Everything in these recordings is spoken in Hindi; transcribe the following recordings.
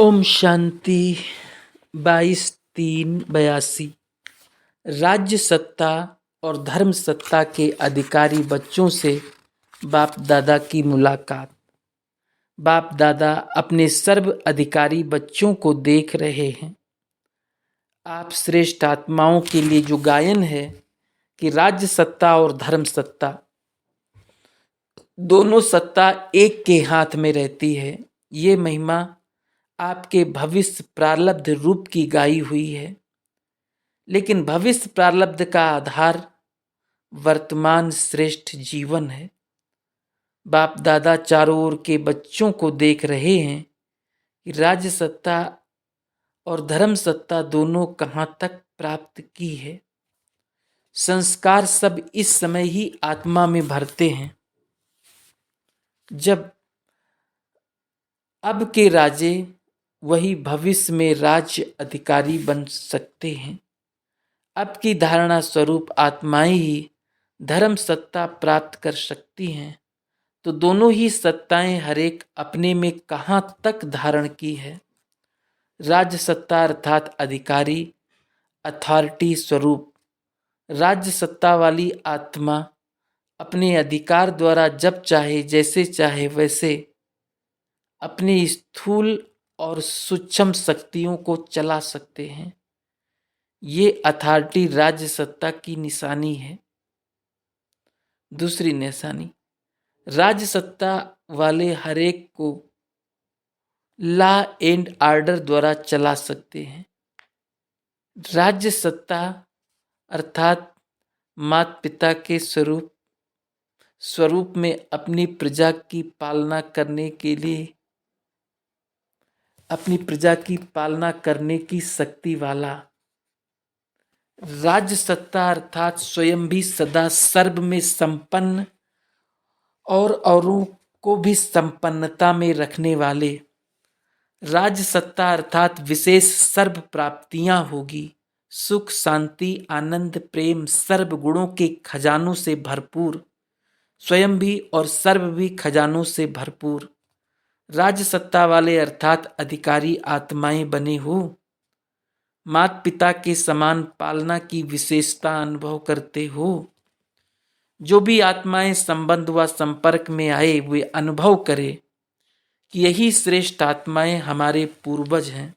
ओम शांति 22/3/82। राज्य सत्ता और धर्म सत्ता के अधिकारी बच्चों से बाप दादा की मुलाकात। बाप दादा अपने सर्व अधिकारी बच्चों को देख रहे हैं। आप श्रेष्ठ आत्माओं के लिए जो गायन है कि राज्य सत्ता और धर्म सत्ता दोनों सत्ता एक के हाथ में रहती है, ये महिमा आपके भविष्य प्रारब्ध रूप की गाई हुई है। लेकिन भविष्य प्रारब्ध का आधार वर्तमान श्रेष्ठ जीवन है। बाप दादा चारों ओर के बच्चों को देख रहे हैं कि राज्य सत्ता और धर्म सत्ता दोनों कहाँ तक प्राप्त की है। संस्कार सब इस समय ही आत्मा में भरते हैं। जब अब के राजे वही भविष्य में राज्य अधिकारी बन सकते हैं। अब की धारणा स्वरूप आत्माएं ही धर्म सत्ता प्राप्त कर सकती हैं, तो दोनों ही सत्ताएं हरेक अपने में कहाँ तक धारण की है। राज्य सत्ता अर्थात अधिकारी, अथॉरिटी स्वरूप राज्य सत्ता वाली आत्मा अपने अधिकार द्वारा जब चाहे जैसे चाहे वैसे अपनी स्थूल और सूक्ष्म शक्तियों को चला सकते हैं। ये अथॉरिटी राज्य सत्ता की निशानी है। दूसरी निशानी, राज्य सत्ता वाले हरेक को लॉ एंड ऑर्डर द्वारा चला सकते हैं। राज्य सत्ता अर्थात माता पिता के स्वरूप में अपनी प्रजा की पालना करने के लिए अपनी प्रजा की पालना करने की शक्ति वाला राज्य सत्ता अर्थात स्वयं भी सदा सर्व में संपन्न और औरों को भी संपन्नता में रखने वाले राज्य सत्ता अर्थात विशेष सर्व प्राप्तियां होगी। सुख, शांति, आनंद, प्रेम सर्व गुणों के खजानों से भरपूर, स्वयं भी और सर्व भी खजानों से भरपूर राज्य सत्ता वाले अर्थात अधिकारी आत्माएं बने हो। माता पिता के समान पालना की विशेषता अनुभव करते हो। जो भी आत्माएं संबंध व संपर्क में आए वे अनुभव करे कि यही श्रेष्ठ आत्माएं हमारे पूर्वज हैं।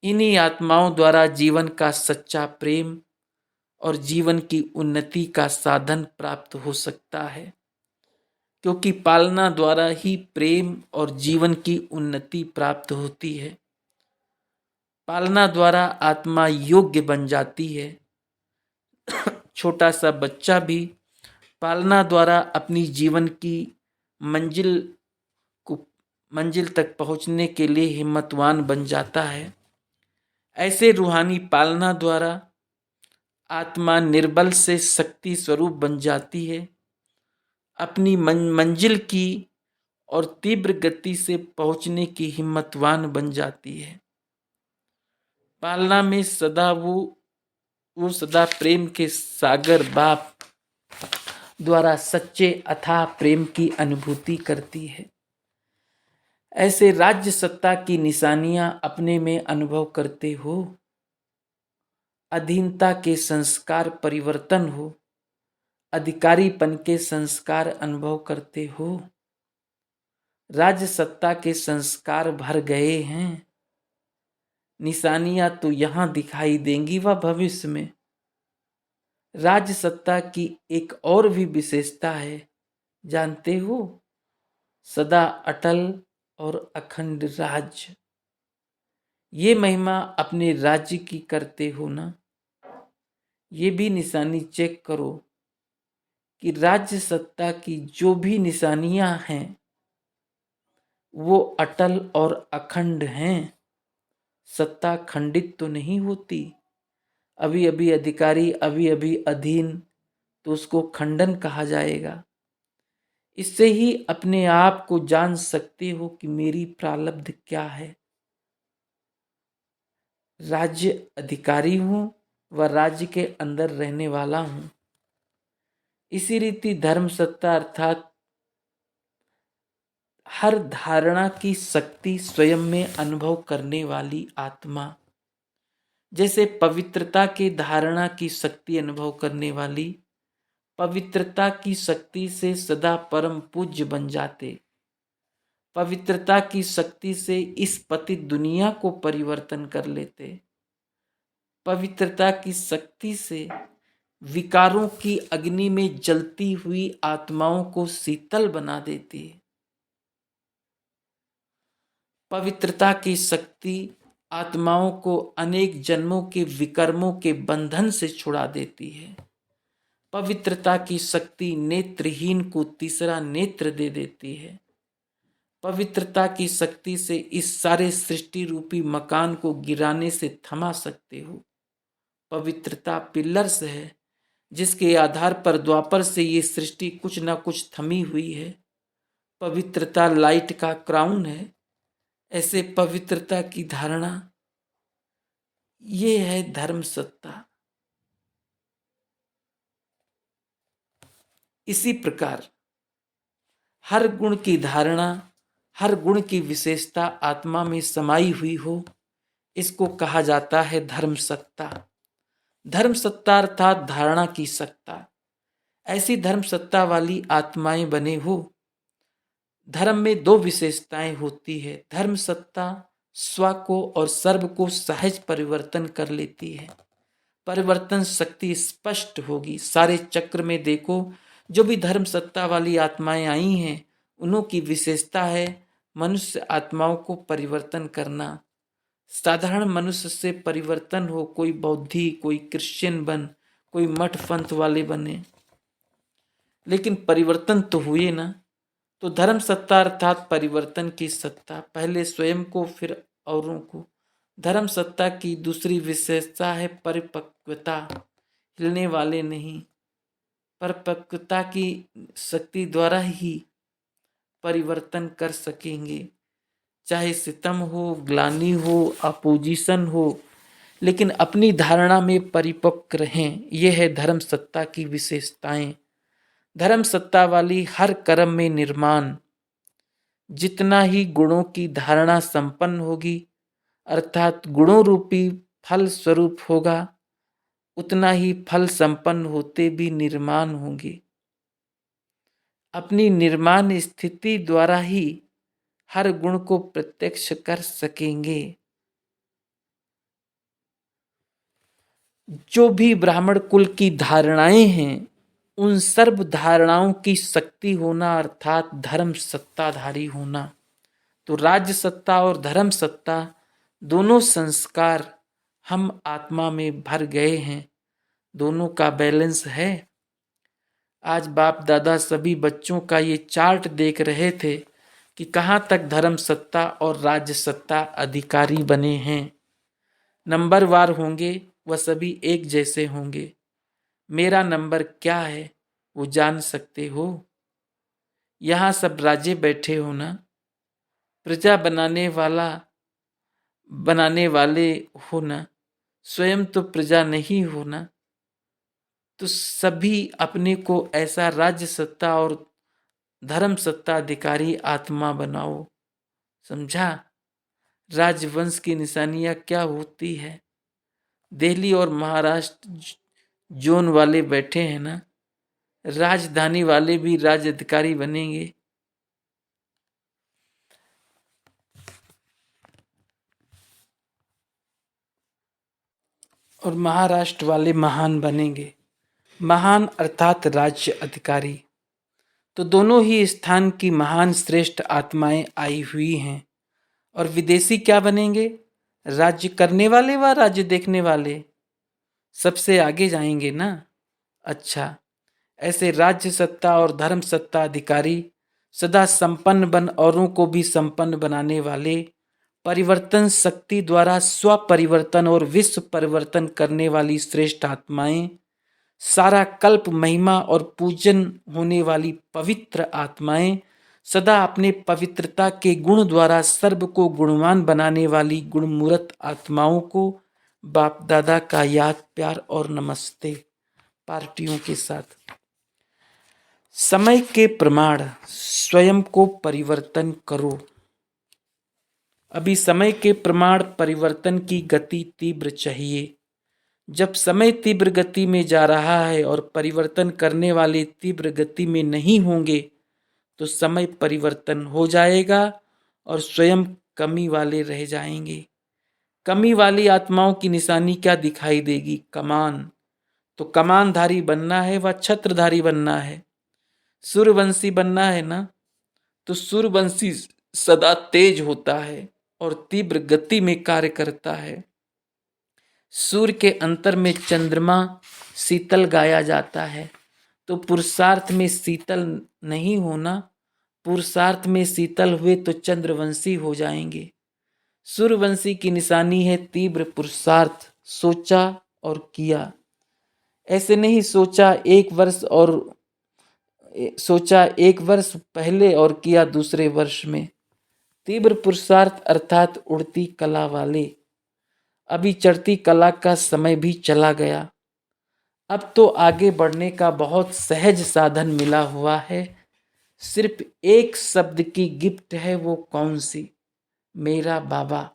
इन्हीं आत्माओं द्वारा जीवन का सच्चा प्रेम और जीवन की उन्नति का साधन प्राप्त हो सकता है, क्योंकि पालना द्वारा ही प्रेम और जीवन की उन्नति प्राप्त होती है। पालना द्वारा आत्मा योग्य बन जाती है। छोटा सा बच्चा भी पालना द्वारा अपनी जीवन की मंजिल तक पहुंचने के लिए हिम्मतवान बन जाता है। ऐसे रूहानी पालना द्वारा आत्मा निर्बल से शक्ति स्वरूप बन जाती है। अपनी मंजिल की और तीव्र गति से पहुंचने की हिम्मतवान बन जाती है। पालना में सदा वो सदा प्रेम के सागर बाप द्वारा सच्चे अथाह प्रेम की अनुभूति करती है। ऐसे राज्य सत्ता की निशानियां अपने में अनुभव करते हो। अधीनता के संस्कार परिवर्तन हो, अधिकारीपन के संस्कार अनुभव करते हो। राज्य सत्ता के संस्कार भर गए हैं। निशानियां तो यहां दिखाई देंगी व भविष्य में। राज्य सत्ता की एक और भी विशेषता है, जानते हो? सदा अटल और अखंड राज्य। ये महिमा अपने राज्य की करते हो ना? ये भी निशानी चेक करो कि राज्य सत्ता की जो भी निशानियां हैं वो अटल और अखंड हैं। सत्ता खंडित तो नहीं होती। अभी अभी अधिकारी, अभी अभी अधीन, तो उसको खंडन कहा जाएगा। इससे ही अपने आप को जान सकते हो कि मेरी प्रारब्ध क्या है। राज्य अधिकारी हूं व राज्य के अंदर रहने वाला हूं। इसी रीति धर्म सत्ता अर्थात हर धारणा की शक्ति स्वयं में अनुभव करने वाली आत्मा, जैसे पवित्रता की धारणा की शक्ति अनुभव करने वाली, पवित्रता की शक्ति से सदा परम पूज्य बन जाते, पवित्रता की शक्ति से इस पतित दुनिया को परिवर्तन कर लेते, पवित्रता की शक्ति से विकारों की अग्नि में जलती हुई आत्माओं को शीतल बना देती है। पवित्रता की शक्ति आत्माओं को अनेक जन्मों के विकर्मों के बंधन से छुड़ा देती है। पवित्रता की शक्ति नेत्रहीन को तीसरा नेत्र दे देती है। पवित्रता की शक्ति से इस सारे सृष्टि रूपी मकान को गिराने से थमा सकते हो। पवित्रता पिलर्स है जिसके आधार पर द्वापर से ये सृष्टि कुछ न कुछ थमी हुई है। पवित्रता लाइट का क्राउन है। ऐसे पवित्रता की धारणा, ये है धर्म सत्ता। इसी प्रकार हर गुण की धारणा, हर गुण की विशेषता आत्मा में समाई हुई हो, इसको कहा जाता है धर्म सत्ता। धर्म सत्ता अर्थात धारणा की सत्ता। ऐसी धर्म सत्ता वाली आत्माएं बने हो। धर्म में दो विशेषताएं होती है। धर्म सत्ता स्व को और सर्व को सहज परिवर्तन कर लेती है। परिवर्तन शक्ति स्पष्ट होगी। सारे चक्र में देखो, जो भी धर्म सत्ता वाली आत्माएं आई हैं, उन्हों की विशेषता है मनुष्य आत्माओं को परिवर्तन करना। साधारण मनुष्य से परिवर्तन हो, कोई बौद्धि, कोई क्रिश्चियन बन, कोई मठ पंथ वाले बने, लेकिन परिवर्तन तो हुए ना। तो धर्म सत्ता अर्थात परिवर्तन की सत्ता, पहले स्वयं को फिर औरों को। धर्म सत्ता की दूसरी विशेषता है परिपक्वता, हिलने वाले नहीं। परिपक्वता की शक्ति द्वारा ही परिवर्तन कर सकेंगे, चाहे सितम हो, ग्लानि हो, अपोजिशन हो, लेकिन अपनी धारणा में परिपक्व रहें। यह है धर्म सत्ता की विशेषताएं। धर्म सत्ता वाली हर कर्म में निर्माण, जितना ही गुणों की धारणा संपन्न होगी अर्थात गुणों रूपी फल स्वरूप होगा, उतना ही फल संपन्न होते भी निर्माण होंगे। अपनी निर्माण स्थिति द्वारा ही हर गुण को प्रत्यक्ष कर सकेंगे। जो भी ब्राह्मण कुल की धारणाएं हैं, उन सर्व धारणाओं की शक्ति होना अर्थात धर्म सत्ताधारी होना। तो राज्य सत्ता और धर्म सत्ता दोनों संस्कार हम आत्मा में भर गए हैं, दोनों का बैलेंस है। आज बाप दादा सभी बच्चों का ये चार्ट देख रहे थे कि कहाँ तक धर्म सत्ता और राज्य सत्ता अधिकारी बने हैं। नंबरवार होंगे, वह सभी एक जैसे होंगे। मेरा नंबर क्या है वो जान सकते हो। यहाँ सब राजे बैठे हो ना, प्रजा बनाने वाले हो ना, स्वयं तो प्रजा नहीं हो ना। तो सभी अपने को ऐसा राज्य सत्ता और धर्म सत्ता अधिकारी आत्मा बनाओ। समझा? राजवंश की निशानियां क्या होती है? दिल्ली और महाराष्ट्र जोन वाले बैठे हैं ना, राजधानी वाले भी राज्य अधिकारी बनेंगे। और महाराष्ट्र वाले महान बनेंगे। महान अर्थात राज्य अधिकारी। तो दोनों ही स्थान की महान श्रेष्ठ आत्माएं आई हुई हैं। और विदेशी क्या बनेंगे? राज्य करने वाले व राज्य देखने वाले सबसे आगे जाएंगे ना। अच्छा, ऐसे राज्य सत्ता और धर्म सत्ता अधिकारी सदा संपन्न बन औरों को भी संपन्न बनाने वाले, परिवर्तन शक्ति द्वारा स्व परिवर्तन और विश्व परिवर्तन करने वाली श्रेष्ठ आत्माएं, सारा कल्प महिमा और पूजन होने वाली पवित्र आत्माएं, सदा अपने पवित्रता के गुण द्वारा सर्व को गुणवान बनाने वाली गुणमूर्त आत्माओं को बाप दादा का याद, प्यार और नमस्ते पार्टियों के साथ। समय के प्रमाण, स्वयं को परिवर्तन करो। अभी समय के प्रमाण परिवर्तन की गति तीव्र चाहिए। जब समय तीव्र गति में जा रहा है और परिवर्तन करने वाले तीव्र गति में नहीं होंगे तो समय परिवर्तन हो जाएगा और स्वयं कमी वाले रह जाएंगे। कमी वाली आत्माओं की निशानी क्या दिखाई देगी? कमान। तो कमानधारी बनना है व छत्रधारी बनना है, सूर्यवंशी बनना है ना। तो सूर्यवंशी सदा तेज होता है और तीव्र गति में कार्य करता है। सूर्य के अंतर में चंद्रमा शीतल गाया जाता है। तो पुरुषार्थ में शीतल नहीं होना, पुरुषार्थ में शीतल हुए तो चंद्रवंशी हो जाएंगे। सूर्यवंशी की निशानी है तीव्र पुरुषार्थ, सोचा और किया। ऐसे नहीं सोचा एक वर्ष पहले और किया दूसरे वर्ष में। तीव्र पुरुषार्थ अर्थात उड़ती कला वाले। अभी चढ़ती कला का समय भी चला गया। अब तो आगे बढ़ने का बहुत सहज साधन मिला हुआ है। सिर्फ एक शब्द की गिफ्ट है, वो कौन सी? मेरा बाबा।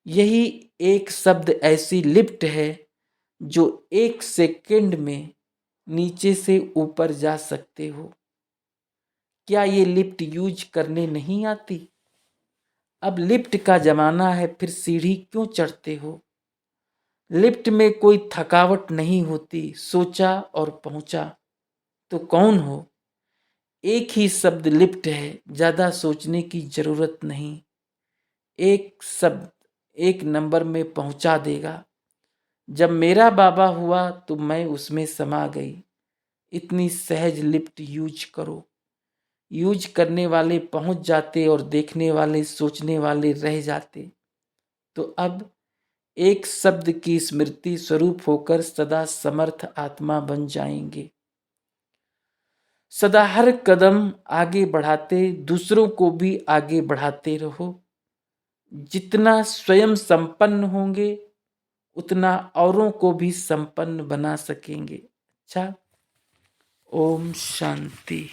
यही एक शब्द ऐसी लिफ्ट है जो 1 सेकंड में नीचे से ऊपर जा सकते हो। क्या ये लिफ्ट यूज करने नहीं आती? अब लिफ्ट का जमाना है, फिर सीढ़ी क्यों चढ़ते हो? लिफ्ट में कोई थकावट नहीं होती, सोचा और पहुंचा। तो कौन हो? एक ही शब्द लिफ्ट है, ज्यादा सोचने की जरूरत नहीं। एक शब्द 1 नंबर में पहुंचा देगा। जब मेरा बाबा हुआ तो मैं उसमें समा गई। इतनी सहज लिफ्ट यूज करो। यूज करने वाले पहुंच जाते और देखने वाले सोचने वाले रह जाते। तो अब एक शब्द की स्मृति स्वरूप होकर सदा समर्थ आत्मा बन जाएंगे। सदा हर कदम आगे बढ़ाते दूसरों को भी आगे बढ़ाते रहो। जितना स्वयं संपन्न होंगे उतना औरों को भी संपन्न बना सकेंगे। अच्छा, ओम शांति।